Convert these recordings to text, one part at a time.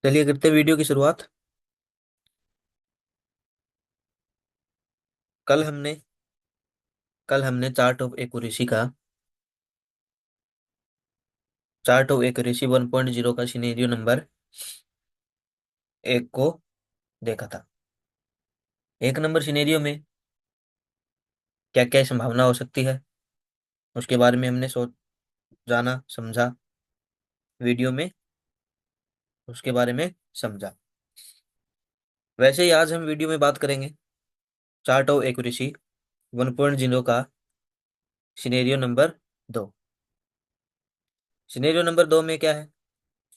चलिए करते हैं वीडियो की शुरुआत। कल हमने कल हमने चार्ट ऑफ एक्यूरेसी 1.0 का सिनेरियो नंबर एक को देखा था। एक नंबर सिनेरियो में क्या क्या संभावना हो सकती है उसके बारे में हमने सोच जाना समझा। वीडियो में उसके बारे में समझा। वैसे ही आज हम वीडियो में बात करेंगे चार्ट ऑफ एक्यूरेसी 1.0 का सिनेरियो नंबर 2। सिनेरियो नंबर 2 में क्या है?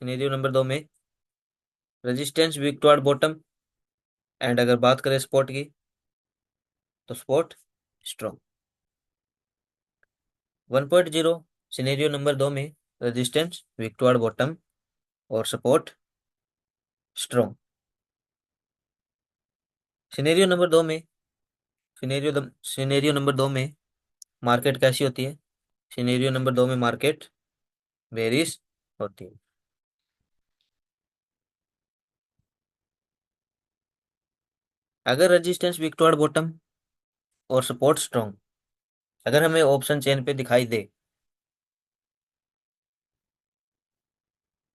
सिनेरियो नंबर 2 में resistance weak toward bottom, and अगर बात करें सपोर्ट की तो सपोर्ट स्ट्रॉन्ग। 1.0 सिनेरियो नंबर 2 में रेजिस्टेंस वीक टुवर्ड बॉटम और सपोर्ट स्ट्रॉन्ग। सिनेरियो नंबर 2 में सिनेरियो नंबर 2 में मार्केट कैसी होती है? सिनेरियो नंबर 2 में मार्केट बेरिश होती है। अगर रेजिस्टेंस वीक टुवर्ड बॉटम और सपोर्ट स्ट्रॉन्ग अगर हमें ऑप्शन चेन पे दिखाई दे,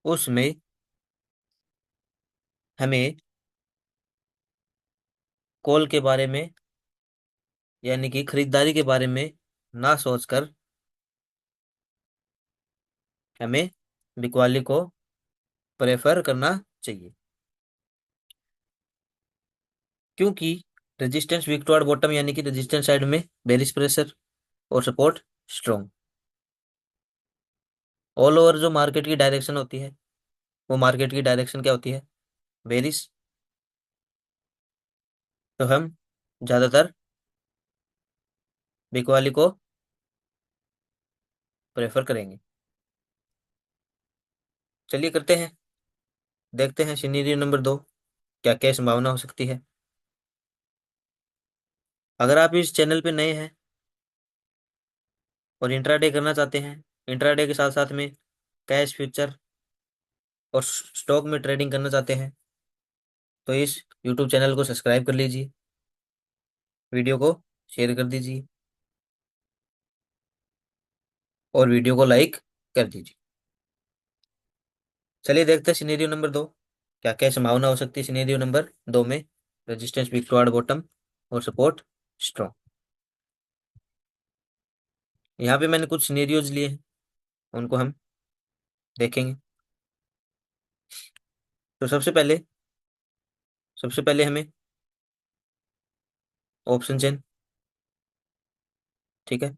उसमें हमें कॉल के बारे में यानी कि खरीदारी के बारे में ना सोचकर हमें बिकवाली को प्रेफर करना चाहिए, क्योंकि रेजिस्टेंस वीक टुवर्ड बॉटम यानी कि रेजिस्टेंस साइड में बेरिश प्रेशर और सपोर्ट स्ट्रॉन्ग। ऑल ओवर जो मार्केट की डायरेक्शन होती है, वो मार्केट की डायरेक्शन क्या होती है? बेरिश। तो हम ज्यादातर बिकवाली को प्रेफर करेंगे। चलिए करते हैं, देखते हैं सिनेरियो नंबर 2 क्या क्या संभावना हो सकती है। अगर आप इस चैनल पे नए हैं और इंट्राडे करना चाहते हैं, इंट्राडे के साथ साथ में कैश फ्यूचर और स्टॉक में ट्रेडिंग करना चाहते हैं, तो इस यूट्यूब चैनल को सब्सक्राइब कर लीजिए, वीडियो को शेयर कर दीजिए और वीडियो को लाइक कर दीजिए। चलिए देखते हैं सिनेरियो नंबर 2 क्या क्या संभावना हो सकती है। सिनेरियो नंबर 2 में रेजिस्टेंस वीक टुवर्ड बॉटम और सपोर्ट स्ट्रॉन्ग। यहाँ पे मैंने कुछ सिनेरियोज लिए हैं, उनको हम देखेंगे। तो सबसे पहले हमें ऑप्शन चेन, ठीक है।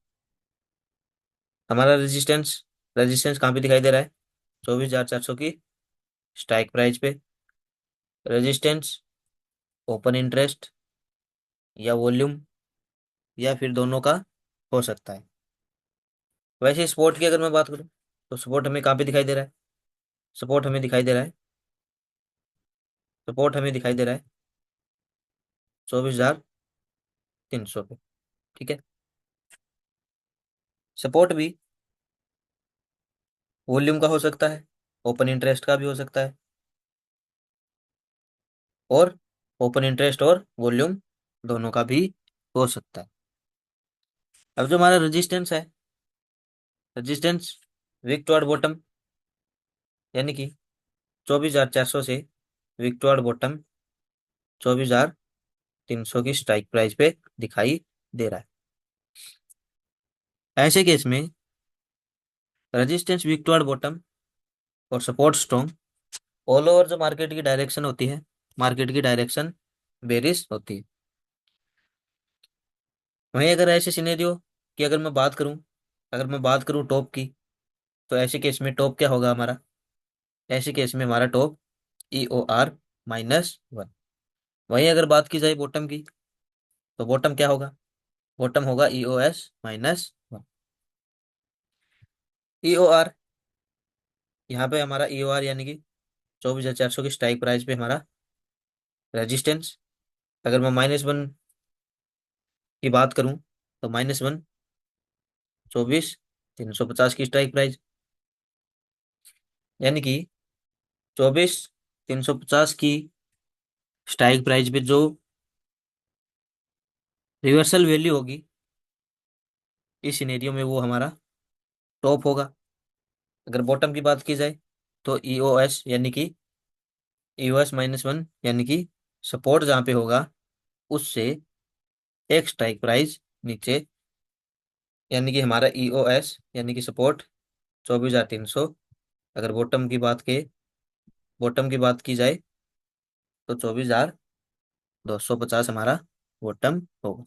हमारा रेजिस्टेंस रेजिस्टेंस कहाँ पे दिखाई दे रहा है? 24,400 की स्ट्राइक प्राइस पे। रेजिस्टेंस ओपन इंटरेस्ट या वॉल्यूम या फिर दोनों का हो सकता है। वैसे सपोर्ट की अगर मैं बात करूं तो सपोर्ट हमें कहाँ पे दिखाई दे रहा है? सपोर्ट हमें दिखाई दे रहा है सपोर्ट हमें दिखाई दे रहा है 24,300 पे, ठीक है। सपोर्ट भी वॉल्यूम का हो सकता है, ओपन इंटरेस्ट का भी हो सकता है, और ओपन इंटरेस्ट और वॉल्यूम दोनों का भी हो सकता है। अब जो हमारा रेजिस्टेंस वीक टुवर्ड बॉटम यानी कि 24,400 से वीक टुवर्ड बॉटम 24,300 की स्ट्राइक प्राइस पे दिखाई दे रहा है। ऐसे केस में रेजिस्टेंस वीक टुवर्ड बॉटम और सपोर्ट स्ट्रॉन्ग, ऑल ओवर जो मार्केट की डायरेक्शन होती है, मार्केट की डायरेक्शन बेरिश होती है। वहीं अगर ऐसे सिनेरियो की अगर मैं बात करूं टॉप की, तो ऐसे केस में टॉप क्या होगा हमारा? ऐसे केस में हमारा टॉप EOR-1। वहीं अगर बात की जाए बॉटम की, तो बॉटम क्या होगा? बॉटम होगा EOS-1। EOR, यहाँ पे हमारा EOR यानी कि 24,400 की स्ट्राइक प्राइस पे हमारा रेजिस्टेंस। अगर मैं -1 की बात करूं तो -1 24,350 की स्ट्राइक प्राइस, यानी कि 24 350 की स्ट्राइक प्राइस पे जो रिवर्सल वैल्यू होगी, इस सिनेरियो में वो हमारा टॉप होगा। अगर बॉटम की बात की जाए तो ईओएस यानी कि ईओएस-1 यानी कि सपोर्ट जहाँ पे होगा उससे एक स्ट्राइक प्राइस नीचे, यानी कि हमारा ईओएस यानी कि सपोर्ट 24,300। अगर बॉटम की बात की जाए तो 24,250 हमारा बॉटम होगा।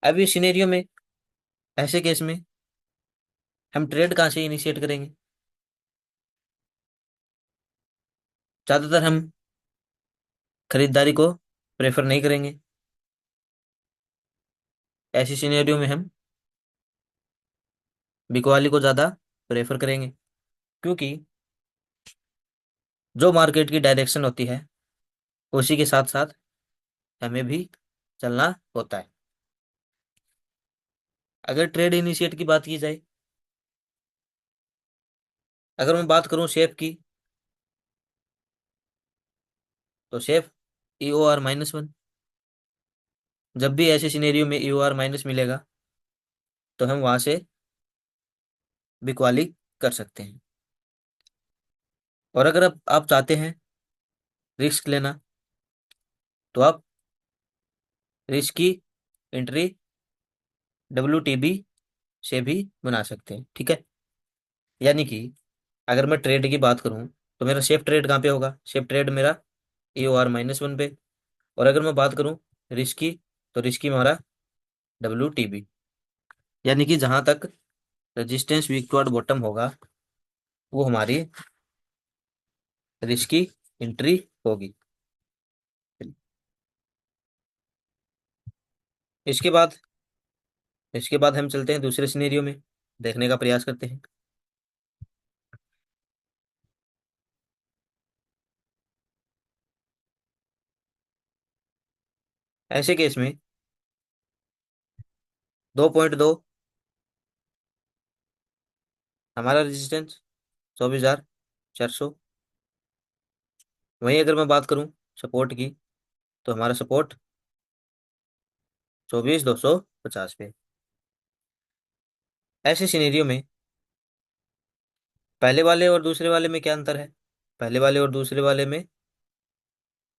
अब इस सिनेरियो में, ऐसे केस में हम ट्रेड कहाँ से इनिशिएट करेंगे? ज़्यादातर हम खरीदारी को प्रेफर नहीं करेंगे। ऐसी सिनेरियो में हम बिकवाली को ज़्यादा प्रेफर करेंगे, क्योंकि जो मार्केट की डायरेक्शन होती है उसी के साथ साथ हमें भी चलना होता है। अगर ट्रेड इनिशिएट की बात की जाए, अगर मैं बात करूं शेफ की, तो शेफ EOR-1। जब भी ऐसे सिनेरियो में EOR- मिलेगा तो हम वहां से बिकवाली कर सकते हैं। और अगर आप चाहते हैं रिस्क लेना, तो आप रिस्क की एंट्री WTB से भी बना सकते हैं, ठीक है। यानी कि अगर मैं ट्रेड की बात करूं तो मेरा सेफ ट्रेड कहाँ पे होगा? सेफ ट्रेड मेरा EOR-1 पे। और अगर मैं बात करूं रिस्क की, तो रिस्क की हमारा WTB, यानी कि जहां तक रेजिस्टेंस वीक टुवर्ड बॉटम होगा वो हमारी रिस्क की एंट्री होगी। इसके बाद इसके बाद हम चलते हैं दूसरे सिनेरियो में, देखने का प्रयास करते हैं। ऐसे केस में 2.2 हमारा रेजिस्टेंस 24,400। वहीं अगर मैं बात करूं सपोर्ट की, तो हमारा सपोर्ट 24,250 पे। ऐसे सिनेरियो में पहले वाले और दूसरे वाले में क्या अंतर है? पहले वाले और दूसरे वाले में,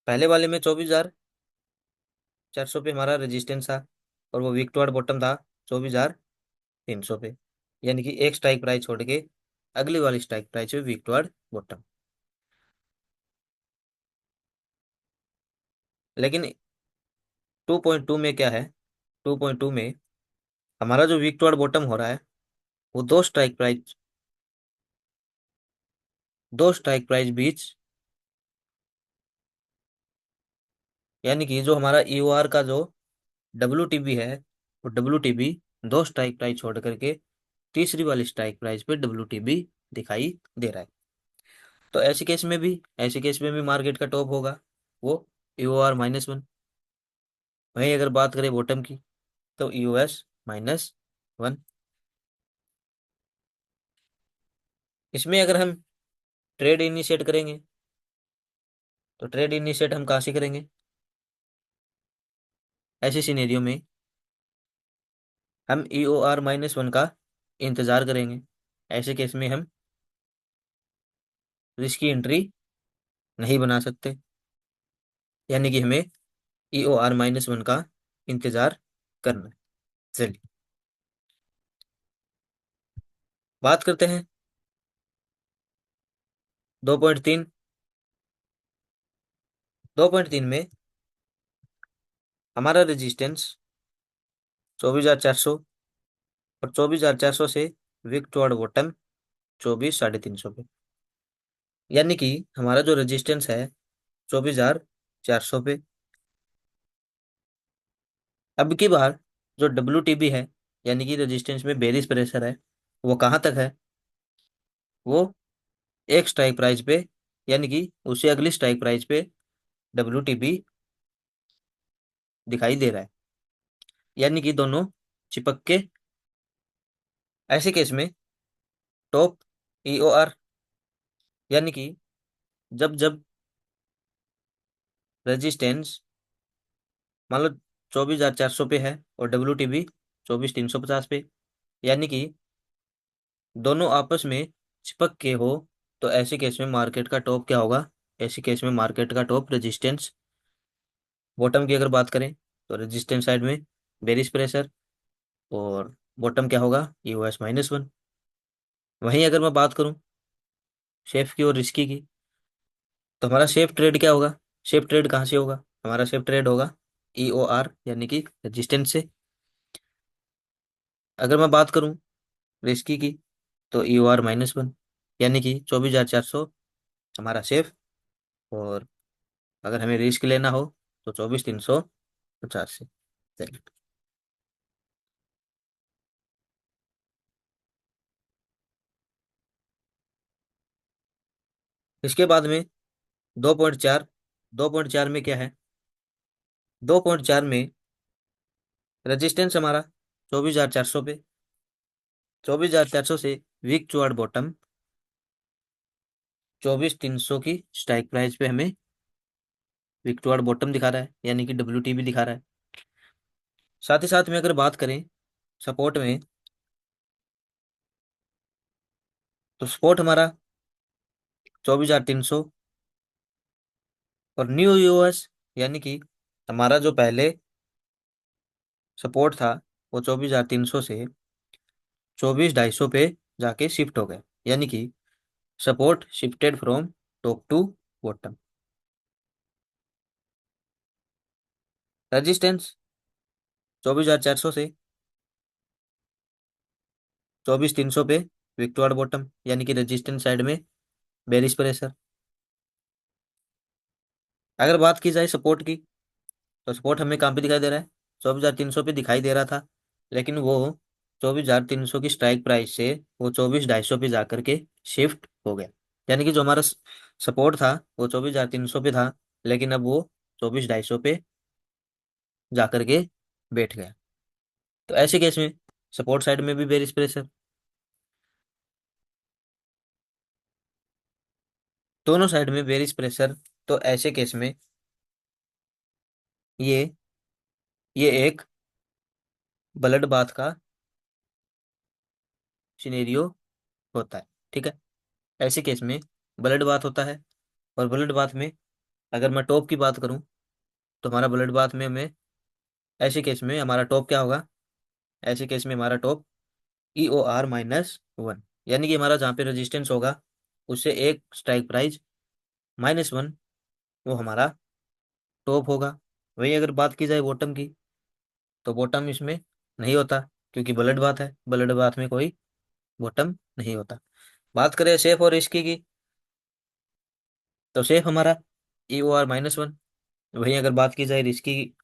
पहले वाले में 24,400 पे हमारा रेजिस्टेंस था और वो वीक टुवर्ड बॉटम था 24,300 पे, यानी कि एक स्ट्राइक प्राइस छोड़ के अगली वाली स्ट्राइक प्राइस पे वीक टुवर्ड बॉटम। लेकिन 2.2 में क्या है? 2.2 में हमारा जो वीक टुवर्ड बॉटम हो रहा है वो दो स्ट्राइक प्राइस बीच, यानी कि जो हमारा EOR का जो WTB है, वो WTB दो स्ट्राइक प्राइस छोड़ करके तीसरी वाली स्ट्राइक प्राइस पे WTB दिखाई दे रहा है। तो ऐसे केस में भी मार्केट का टॉप होगा वो EOR-1। वहीं अगर बात करें बॉटम की, तो EOS-1। इसमें अगर हम ट्रेड इनिशिएट करेंगे, तो ट्रेड इनिशिएट हम कहाँ से करेंगे? ऐसे सिनेरियो में हम EOR-1 का इंतजार करेंगे। ऐसे केस में हम रिस्क की एंट्री नहीं बना सकते, यानी कि हमें EOR-1 का इंतजार करना है। चलिए बात करते हैं 2.3। 2.3 में हमारा रेजिस्टेंस 24,400, और 24,400 से विक टुवर्ड बॉटम 24,350 पे, यानी कि हमारा जो रेजिस्टेंस है 24,400 पे। अब की बार जो WTB है, यानी कि रेजिस्टेंस में बेरिश प्रेशर है, वो कहाँ तक है? वो एक स्ट्राइक प्राइस पे, यानी कि उससे अगली स्ट्राइक प्राइस पे WTB दिखाई दे रहा है, यानी कि दोनों चिपक के। ऐसे केस में टॉप EOR, यानी कि जब जब रेजिस्टेंस मान लो 24,400 पे है और WTB 24,350 पे, यानी कि दोनों आपस में चिपक के हो, तो ऐसे केस में मार्केट का टॉप क्या होगा? ऐसे केस में मार्केट का टॉप रेजिस्टेंस, बॉटम की अगर बात करें तो रेजिस्टेंस साइड में बेरिश प्रेशर, और बॉटम क्या होगा? EOS-1। वहीं अगर मैं बात करूं सेफ की और रिस्की की, तो हमारा सेफ ट्रेड क्या होगा? सेफ ट्रेड कहाँ से होगा? हमारा सेफ ट्रेड होगा EOR यानी कि रेजिस्टेंस से। अगर मैं बात करूं रिस्की की, तो EOR-1 यानी कि 24,400 हमारा सेफ, और अगर हमें रिस्क लेना हो तो 24,350 से। चलिए। इसके बाद में 2.4, 2.4 में क्या है? 2.4 में रेजिस्टेंस हमारा 24,400 पे, 24,400 से वीक टुवर्ड बॉटम 24,300 की स्ट्राइक प्राइस पे हमें वीक टुवर्ड बॉटम दिखा रहा है, यानी कि WTB दिखा रहा है। साथ ही साथ में अगर बात करें सपोर्ट में, तो सपोर्ट हमारा 24,300, और न्यू यूएस यानी कि हमारा जो पहले सपोर्ट था वो 24,300 से 24,250 पे जाके शिफ्ट हो गया, यानी कि support shifted from top to bottom. Resistance 24,400 से 24,300 पे विक्टोरिया बॉटम, यानी कि रेजिस्टेंस साइड में बेरिश प्रेशर। अगर बात की जाए सपोर्ट की, तो सपोर्ट हमें कहाँ पे दिखाई दे रहा है? 24,300 पे दिखाई दे रहा था, लेकिन वो 24,300 की स्ट्राइक प्राइस से वो 24,250 पे जाकर के शिफ्ट हो गया, यानी कि जो हमारा सपोर्ट था वो 24,300 पे था, लेकिन अब वो 24,250 पे जाकर के बैठ गया। तो ऐसे केस में सपोर्ट साइड में भी बेरिश प्रेशर, दोनों साइड में बेरिश प्रेशर। तो ऐसे केस में ये ये एक ब्लड बाथ का सिनेरियो होता है, ठीक है। ऐसे केस में ब्लड बाथ होता है, और ब्लड बाथ में अगर मैं टॉप की बात करूं, तो हमारा ब्लड बाथ में हमें ऐसे केस में हमारा टॉप क्या होगा? ऐसे केस में हमारा टॉप EOR-1, यानी कि हमारा जहाँ पे रेजिस्टेंस होगा उससे एक स्ट्राइक प्राइस -1, वो हमारा टॉप होगा। वही अगर बात की जाए बॉटम की, तो बॉटम इसमें नहीं होता, क्योंकि ब्लड बाथ है, ब्लड बाथ में कोई बॉटम नहीं होता। बात करें सेफ और रिस्की की, तो सेफ हमारा EOR-1। वहीं अगर बात की जाए रिस्की की,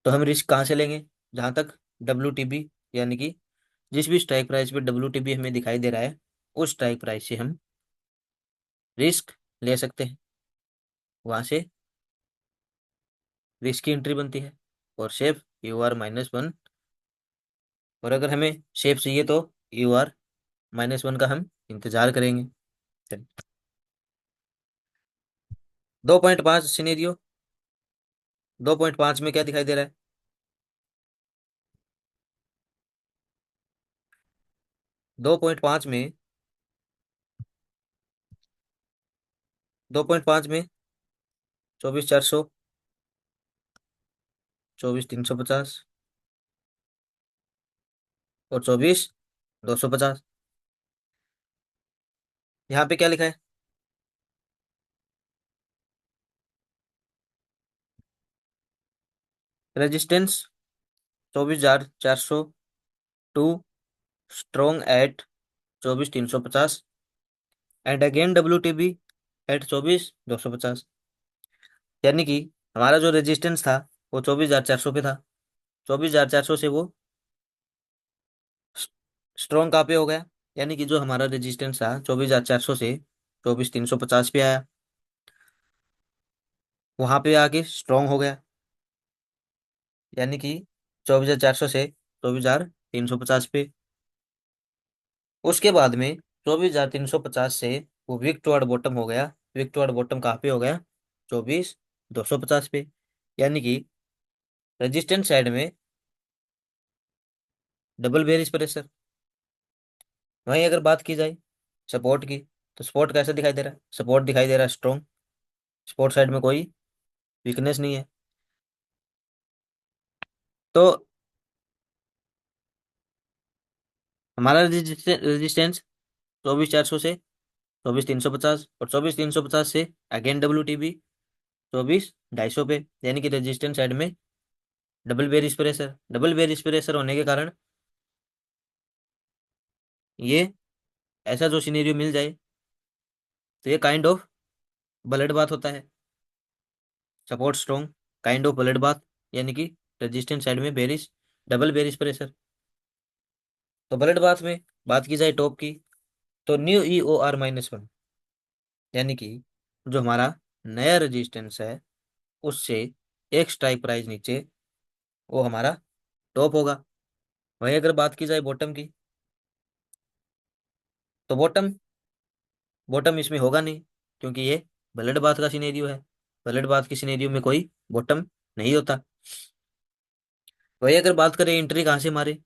तो हम रिस्क कहाँ से लेंगे? जहाँ तक WTB, यानी कि जिस भी स्ट्राइक प्राइस पे WTB हमें दिखाई दे रहा है, उस स्ट्राइक प्राइस से हम रिस्क ले सकते हैं, वहां से रिस्क की एंट्री बनती है। और सेफ EOR-1, और अगर हमें सेफ चाहिए तो EOR-1 का हम इंतजार करेंगे। चलिए। 2.5 सिनेरियो, 2.5 में क्या दिखाई दे रहा है? 2.5 में 2.5 में 24,400, 24,350 और 24,250। यहाँ पे क्या लिखा है? Resistance 24,400 too strong at 24,350, and again WTB at 24,250, यानी कि हमारा जो रेजिस्टेंस था वो 24,400 पे था। 24,400 से वो स्ट्रोंग कहाँ पे हो गया? यानी कि जो हमारा रेजिस्टेंस था 24,400 से 24,350 पे आया, वहां पे आके स्ट्रोंग हो गया, यानी कि 24,400 से 24,350 पे। उसके बाद में 24,350 से वो वीक टुवर्ड बॉटम हो गया वीक टुवर्ड बॉटम कहाँ पे हो गया? 24,250 पे। यानी कि रेजिस्टेंस साइड में डबल बेरिश प्रेशर। वहीं अगर बात की जाए सपोर्ट की, तो सपोर्ट कैसा दिखाई दे रहा है? सपोर्ट दिखाई दे रहा है स्ट्रॉन्ग। सपोर्ट साइड में कोई वीकनेस नहीं है। तो हमारा रेजिस्टेंस 24,400 से 24,350, और 24,350 से अगेन WTB 24,250 पे। यानी कि रेजिस्टेंस साइड में डबल बेरिश प्रेशर होने के कारण ये ऐसा जो सिनेरियो मिल जाए, तो ये काइंड ऑफ ब्लड बाथ होता है। Support strong, kind of blood bath, यानी कि रेजिस्टेंस साइड में बेरिश, डबल बेरिश प्रेशर। तो ब्लड बाथ में बात की जाए टॉप की, तो न्यू EOR-1, यानी कि जो हमारा नया रेजिस्टेंस है उससे एक स्ट्राइक प्राइस नीचे, वो हमारा टॉप होगा। वहीं अगर बात की जाए बॉटम की, तो बॉटम बॉटम इसमें होगा नहीं, क्योंकि ये ब्लड बाथ का सिनेरियो है। ब्लड बाथ की सिनेरियो में कोई बॉटम नहीं होता। वही अगर बात करें एंट्री कहाँ से मारे,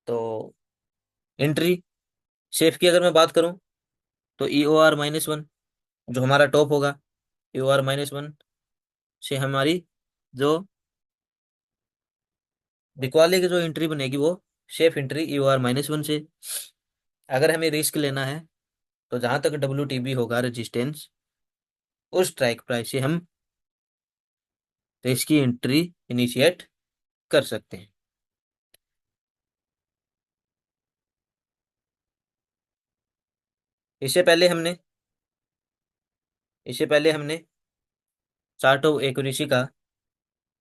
तो एंट्री शेफ की अगर मैं बात करूं, तो EOR-1 जो हमारा टॉप होगा, EOR-1 से हमारी जो बिकवाले की जो एंट्री बनेगी वो शेफ एंट्री EOR-1 से। अगर हमें रिस्क लेना है, तो जहां तक WTB होगा रेजिस्टेंस, उस स्ट्राइक प्राइस से हम रिस्क की एंट्री इनिशिएट कर सकते हैं। इससे पहले हमने इससे पहले हमने चार्ट ऑफ एक्यूरेसी का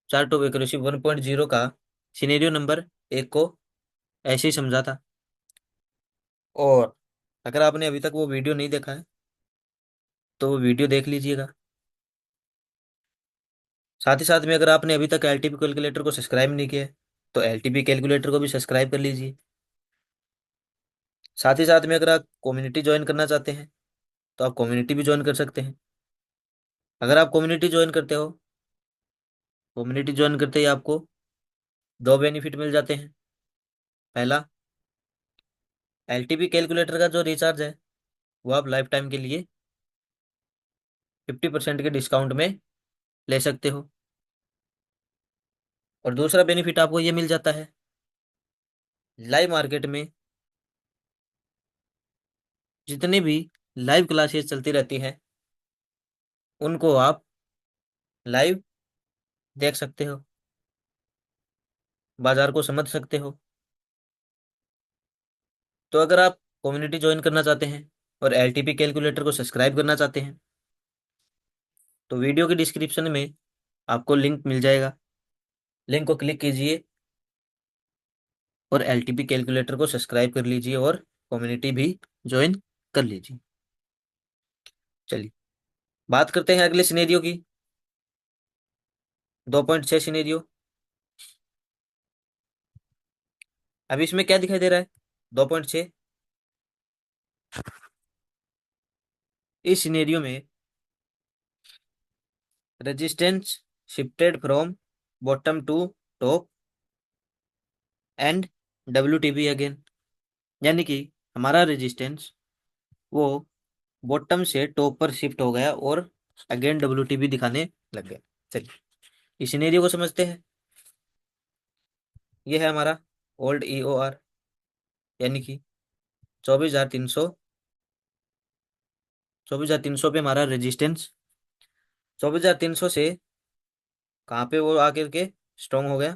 चार्ट ऑफ एक्यूरेसी 1.0 का सिनेरियो नंबर 1 को ऐसे ही समझा था। और अगर आपने अभी तक वो वीडियो नहीं देखा है, तो वो वीडियो देख लीजिएगा। साथ ही साथ में अगर आपने अभी तक LTP कैलकुलेटर को सब्सक्राइब नहीं किया है, तो LTP कैलकुलेटर को भी सब्सक्राइब कर लीजिए। साथ ही साथ में अगर आप कम्युनिटी ज्वाइन करना चाहते हैं, तो आप कम्युनिटी भी ज्वाइन कर सकते हैं। अगर आप कम्युनिटी ज्वाइन करते ही आपको दो बेनिफिट मिल जाते हैं। पहला, LTP कैलकुलेटर का जो रिचार्ज है वो आप लाइफ टाइम के लिए 50% के डिस्काउंट में ले सकते हो। और दूसरा बेनिफिट आपको ये मिल जाता है, लाइव मार्केट में जितनी भी लाइव क्लासेस चलती रहती हैं, उनको आप लाइव देख सकते हो, बाजार को समझ सकते हो। तो अगर आप कम्युनिटी ज्वाइन करना चाहते हैं और LTP कैलकुलेटर को सब्सक्राइब करना चाहते हैं, तो वीडियो के डिस्क्रिप्शन में आपको लिंक मिल जाएगा। लिंक को क्लिक कीजिए और LTP कैलकुलेटर को सब्सक्राइब कर लीजिए और कम्युनिटी भी ज्वाइन कर लीजिए। चलिए बात करते हैं अगले सिनेरियो की। 2.6 सिनेरियो। अभी इसमें क्या दिखाई दे रहा है? 2.6। इस सिनेरियो में resistance shifted from bottom to top and WTB again. यानी कि हमारा रेजिस्टेंस वो बॉटम से टॉप पर शिफ्ट हो गया और अगेन WTB दिखाने लग गया। चलिए इस सिनेरियो को समझते हैं। ये है हमारा ओल्ड EOR, यानी कि 24,300 24,300 पे हमारा रेजिस्टेंस। 24,300 से कहाँ पे वो आकर के स्ट्रॉन्ग हो गया?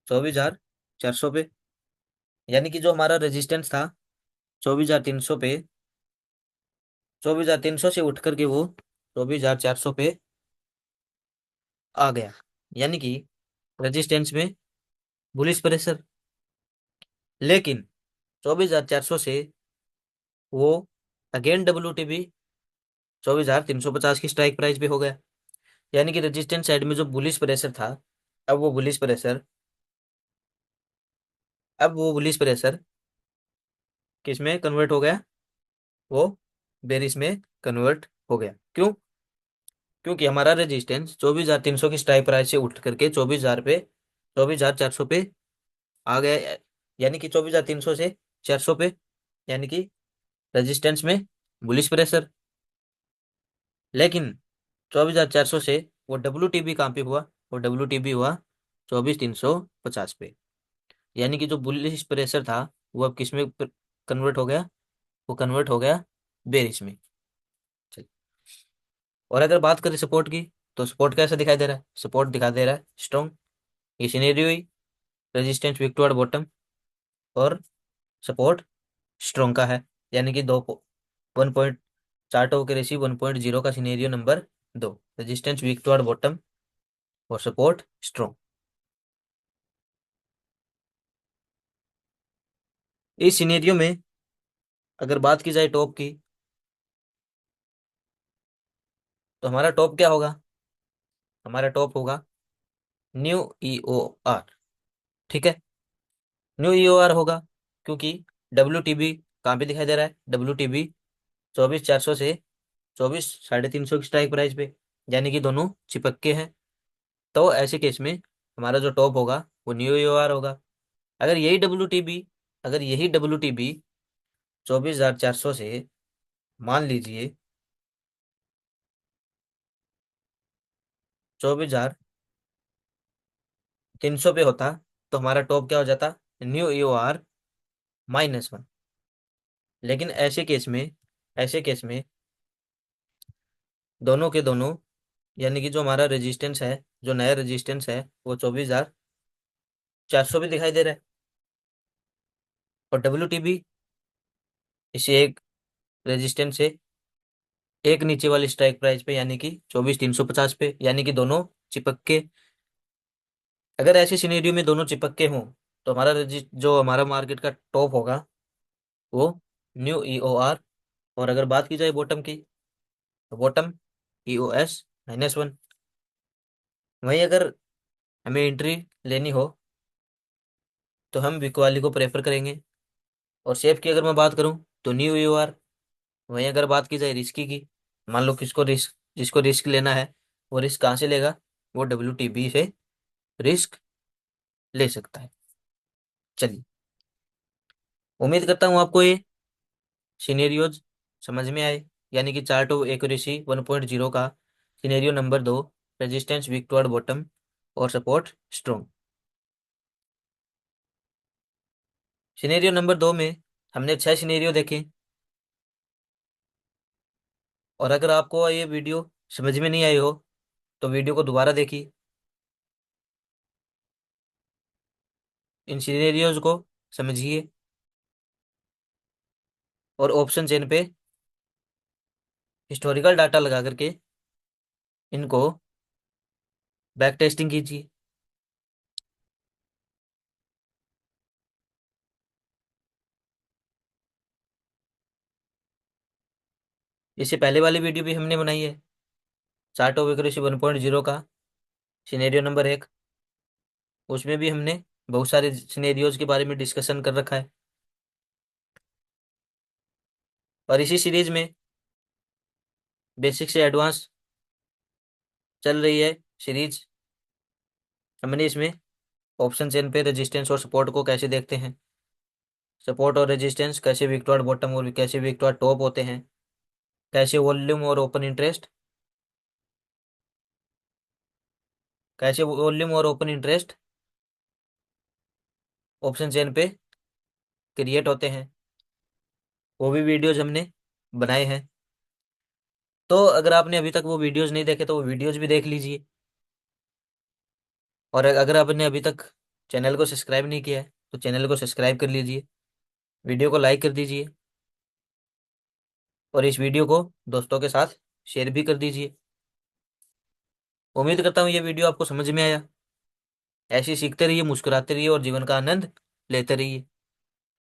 24,400 पे। यानी कि जो हमारा रेजिस्टेंस था 24,300 पे, 24,300 से उठ करके वो 24,400 पे आ गया। यानी कि रेजिस्टेंस में बुलिश प्रेशर। लेकिन 24,400 से वो अगेन WTB 24,350 की स्ट्राइक प्राइस पे हो गया। यानी कि रेजिस्टेंस साइड में जो बुलिश प्रेशर था, अब वो बुलिश प्रेशर अब वो बुलिश प्रेशर किस में कन्वर्ट हो गया? वो बेरिश में कन्वर्ट हो गया। क्यों? क्योंकि हमारा रेजिस्टेंस 24,300 की स्ट्राइक प्राइस से उठ करके 24,000 पे, 24,400 पे आ गया। यानी कि 24,300 से 400 पे, यानी कि रेजिस्टेंस में बुलिश प्रेशर। लेकिन 24,400 से वो WTB कहाँ पे हुआ? वो WTB हुआ 24,350 पे। यानी कि जो बुलिश प्रेशर था वो अब किस में कन्वर्ट हो गया? वो कन्वर्ट हो गया बेरिश में। चलिए, और अगर बात करें सपोर्ट की, तो सपोर्ट कैसा दिखाई दे रहा है? सपोर्ट दिखा दे रहा है स्ट्रॉन्ग। ये सिनेरियो ही रेजिस्टेंस वीक टुवर्ड बॉटम और सपोर्ट स्ट्रॉन्ग का है। यानी कि 1 पॉइंट चार्ट के रेसी 1.0 का scenario number 2, resistance weak toward bottom और सपोर्ट स्ट्रॉन्ग। इस सिनेरियो में अगर बात की जाए टॉप की, तो हमारा टॉप क्या होगा? हमारा टॉप होगा न्यू EOR। ठीक है, न्यू EOR होगा क्योंकि WTB कहाँ पे दिखाई दे रहा है? WTB 24,400 से 24,350 की स्ट्राइक प्राइस पे, यानी कि दोनों चिपक के हैं। तो ऐसे केस में हमारा जो टॉप होगा वो न्यू EOR होगा। अगर यही WTB, अगर यही WTB 24,400 से, मान लीजिए 24,300 पे होता, तो हमारा टॉप क्या हो जाता? New EOR -1। लेकिन ऐसे केस में दोनों के दोनों, यानी कि जो हमारा रेजिस्टेंस है, जो नया रेजिस्टेंस है, वो 24,400 भी दिखाई दे रहा है। और WTB इसे एक रेजिस्टेंस से एक नीचे वाली स्ट्राइक प्राइस पे, यानी कि 24,350 पे, यानी कि दोनों चिपक के। अगर ऐसे सिनेरियो में दोनों चिपक के हों, तो हमारा जो हमारा मार्केट का टॉप होगा वो न्यू EOR। और अगर बात की जाए बॉटम की, तो बॉटम EOS -1। वहीं अगर हमें एंट्री लेनी हो तो हम वीक वाली को प्रेफर करेंगे। और शेप की अगर मैं बात करूं तो न्यू EOR। वहीं अगर बात की जाए रिस्की की, मान लो जिसको रिस्क लेना है, वो रिस्क कहाँ से लेगा? वो WTB से रिस्क ले सकता है। चलिए, उम्मीद करता हूँ आपको ये सिनेरियोज समझ में आए। यानी कि चार्ट ऑफ एक्यूरेसी 1.0 का scenario number 2, resistance weak toward bottom और सपोर्ट स्ट्रॉन्ग। सिनेरियो नंबर 2 में हमने 6 सिनेरियो देखे। और अगर आपको ये वीडियो समझ में नहीं आई हो, तो वीडियो को दोबारा देखिए, इन सिनेरियोज को समझिए और ऑप्शन चेन पे हिस्टोरिकल डाटा लगा करके इनको बैक टेस्टिंग कीजिए। इससे पहले वाली वीडियो भी हमने बनाई है, चार्ट ऑफ एक्यूरेसी 1.0 का सिनेरियो नंबर 1। उसमें भी हमने बहुत सारे सिनेरियोज के बारे में डिस्कशन कर रखा है। और इसी सीरीज में बेसिक से एडवांस चल रही है सीरीज। हमने इसमें ऑप्शन चेन पे रेजिस्टेंस और सपोर्ट को कैसे देखते हैं, सपोर्ट और रेजिस्टेंस कैसे विक्टोर बॉटम और कैसे विक्टोर टॉप होते हैं, कैसे वॉल्यूम और ओपन इंटरेस्ट, कैसे वॉल्यूम और ओपन इंटरेस्ट ऑप्शन चेन पे क्रिएट होते हैं, वो भी वीडियोज हमने बनाए हैं। तो अगर आपने अभी तक वो वीडियोज नहीं देखे तो वो वीडियोज भी देख लीजिए। और अगर आपने अभी तक चैनल को सब्सक्राइब नहीं किया है तो चैनल को सब्सक्राइब कर लीजिए, वीडियो को लाइक कर दीजिए और इस वीडियो को दोस्तों के साथ शेयर भी कर दीजिए। उम्मीद करता हूँ ये वीडियो आपको समझ में आया। ऐसे ही सीखते रहिए, मुस्कुराते रहिए और जीवन का आनंद लेते रहिए।